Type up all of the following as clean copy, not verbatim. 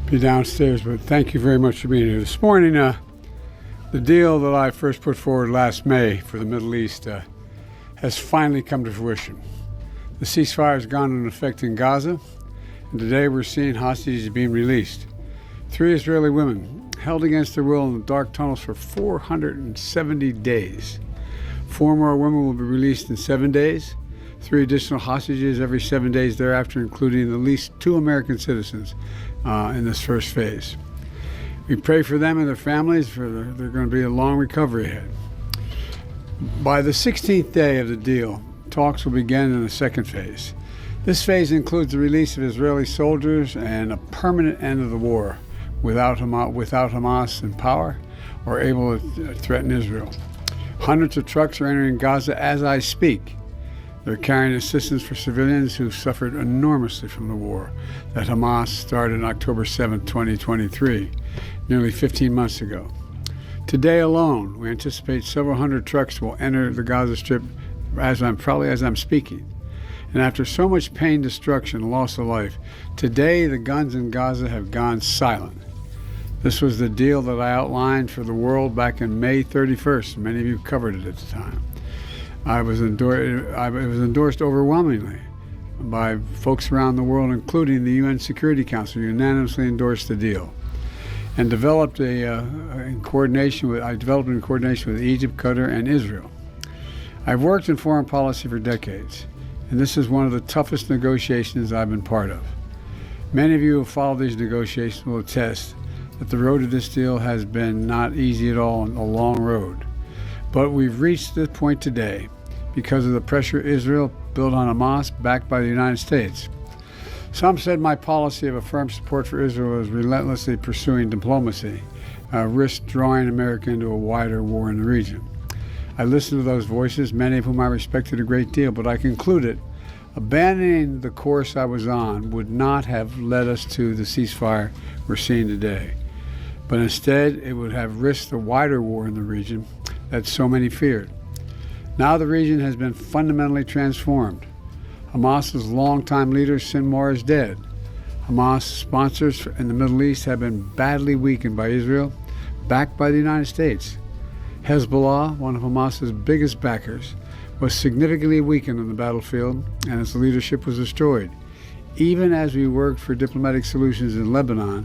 be downstairs, but thank you very much for being here this morning. The deal that I first put forward last May for the Middle East has finally come to fruition. The ceasefire has gone into effect in Gaza, and today we're seeing hostages being released. 3 Israeli women held against their will in the dark tunnels for 470 days. 4 more women will be released in 7 days. 3 additional hostages every 7 days thereafter, including at least 2 American citizens in this first phase. We pray for them and their families, for they're going to be a long recovery ahead. By the 16th day of the deal, talks will begin in the second phase. This phase includes the release of Israeli soldiers and a permanent end of the war without Hamas in power or able to threaten Israel. Hundreds of trucks are entering Gaza as I speak. They're carrying assistance for civilians who suffered enormously from the war that Hamas started on October 7, 2023, nearly 15 months ago. Today alone, we anticipate several hundred trucks will enter the Gaza Strip as I'm speaking. And after so much pain, destruction, and loss of life, today the guns in Gaza have gone silent. This was the deal that I outlined for the world back in May 31st. Many of you covered it at the time. It was endorsed overwhelmingly by folks around the world, including the UN Security Council, unanimously endorsed the deal, and developed in coordination with Egypt, Qatar, and Israel. I've worked in foreign policy for decades, and this is one of the toughest negotiations I've been part of. Many of you who followed these negotiations will attest that the road to this deal has been not easy at all, and a long road. But we've reached this point today because of the pressure Israel built on Hamas, backed by the United States. Some said my policy of a firm support for Israel was relentlessly pursuing diplomacy, risked drawing America into a wider war in the region. I listened to those voices, many of whom I respected a great deal, but I concluded abandoning the course I was on would not have led us to the ceasefire we're seeing today. But instead, it would have risked a wider war in the region that so many feared. Now the region has been fundamentally transformed. Hamas's longtime leader, Sinwar, is dead. Hamas sponsors in the Middle East have been badly weakened by Israel, backed by the United States. Hezbollah, one of Hamas's biggest backers, was significantly weakened on the battlefield, and its leadership was destroyed. Even as we worked for diplomatic solutions in Lebanon,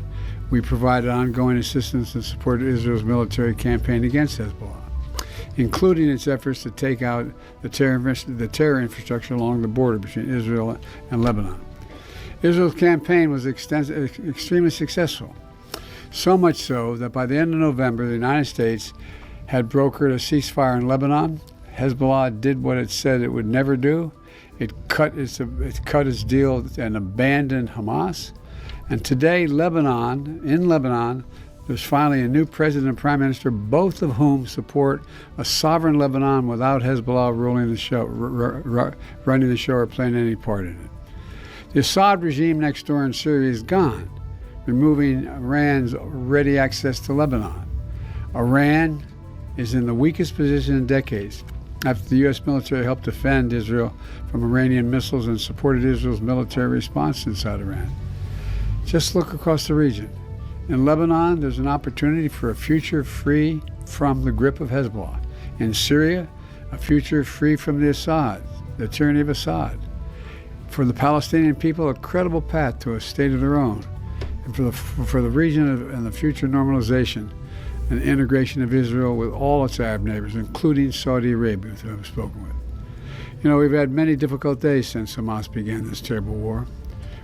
we provided ongoing assistance and supported Israel's military campaign against Hezbollah, including its efforts to take out the terror infrastructure along the border between Israel and Lebanon. Israel's campaign was extremely successful, so much so that by the end of November, the United States had brokered a ceasefire in Lebanon. Hezbollah did what it said it would never do. It cut its deal and abandoned Hamas. And today, in Lebanon, there's finally a new president and prime minister, both of whom support a sovereign Lebanon without Hezbollah running the show or playing any part in it. The Assad regime next door in Syria is gone, removing Iran's ready access to Lebanon. Iran is in the weakest position in decades after the U.S. military helped defend Israel from Iranian missiles and supported Israel's military response inside Iran. Just look across the region. In Lebanon, there's an opportunity for a future free from the grip of Hezbollah. In Syria, a future free from the tyranny of Assad. For the Palestinian people, a credible path to a state of their own. And for the region and the future normalization and integration of Israel with all its Arab neighbors, including Saudi Arabia, who I've spoken with. You know, we've had many difficult days since Hamas began this terrible war.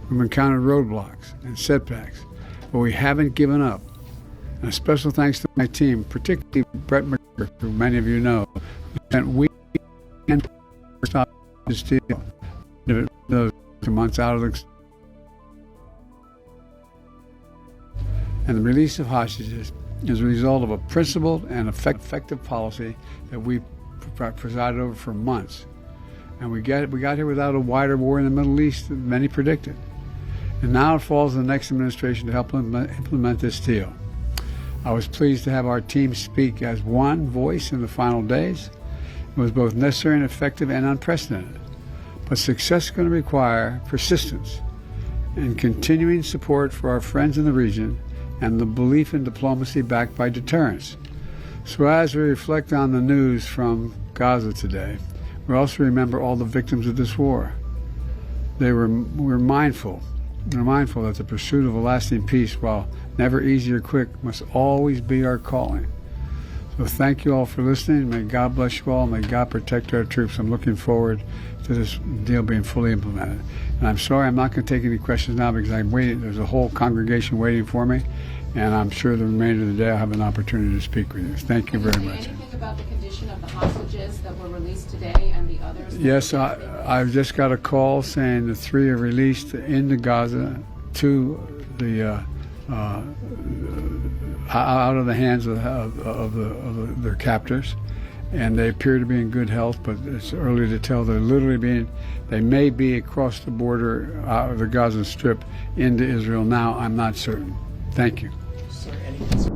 We've encountered roadblocks and setbacks, but we haven't given up. And a special thanks to my team, particularly Brett McGregor, who many of you know, who spent weeks and stop this deal. Those months out of the and the release of hostages is a result of a principled and effective policy that we presided over for months. And we got here without a wider war in the Middle East than many predicted. And now it falls on the next administration to help implement this deal. I was pleased to have our team speak as one voice in the final days. It was both necessary and effective and unprecedented. But success is going to require persistence. and continuing support for our friends in the region and the belief in diplomacy backed by deterrence. So as we reflect on the news from Gaza today, we also remember all the victims of this war. We're mindful that the pursuit of a lasting peace, while never easy or quick, must always be our calling. So thank you all for listening. May God bless you all. May God protect our troops. I'm looking forward to this deal being fully implemented. And I'm sorry I'm not going to take any questions now because I'm waiting. There's a whole congregation waiting for me, and I'm sure the remainder of the day I'll have an opportunity to speak with you. Thank you very much. Anything about the condition of the hostages that were released today and the others? Yes, I've just got a call saying the 3 are released into Gaza, 2 out of the hands of their captors, and they appear to be in good health, but it's early to tell. They may be across the border out of the Gaza Strip into Israel now. I'm not certain. Thank you. Sir, any concern